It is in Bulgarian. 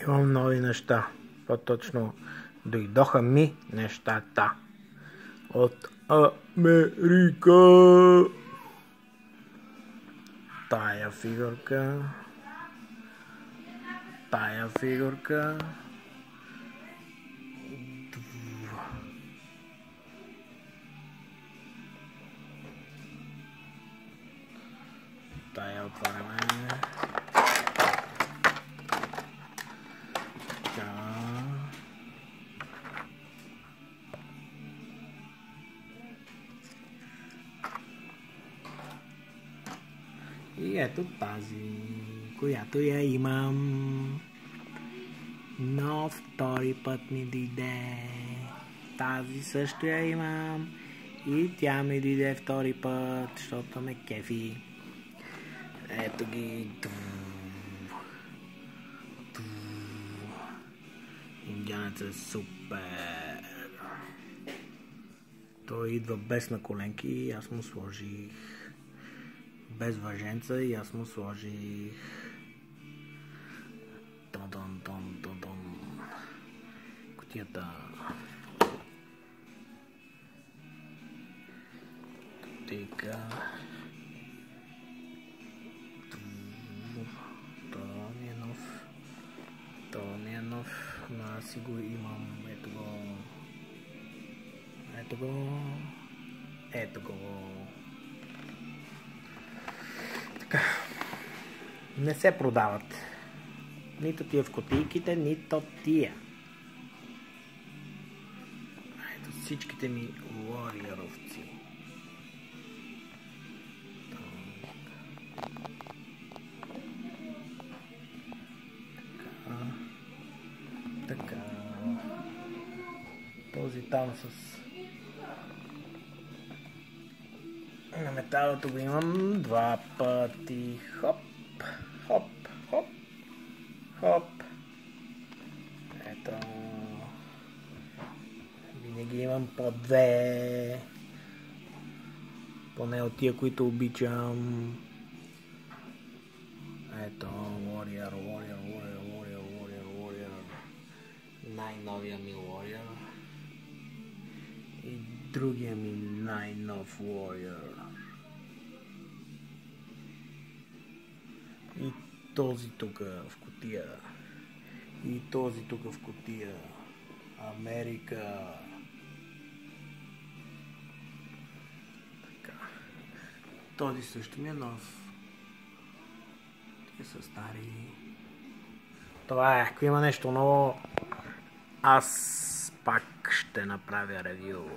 Имам нови неща. По-точно дойдоха ми нещата от Америка. Тая фигурка. Тая фигурка. Тая отваряме. И ето тази, която я имам. Но втори път ми дойде. Тази също я имам. И тя ми дойде втори път, защото ме кефи. Ето ги. Индианецът е супер. Той идва без на коленки и аз му сложих. Без въженца и аз му сложих. Кутията. Така. Това ми е нов. Това ми е нов. Но аз си го имам. Ето го. Ето го. Ето го. Така. Не се продават. Нито тия в кутийките, нито тия. Ето всичките ми лориеровци. Така. Този там с на металото го имам два пъти. Хоп, хоп, хоп, хоп. Ето. Винаги имам по две. Поне от тия, които обичам. Ето, Warrior. Най-новия ми Warrior. И другия ми най-нов Warrior. И този тук в кутия. И този тук в кутия. Америка. Така. Този също ми е нов. Те са стари. Това е. Ако има нещо ново, аз пак ще направя ревю.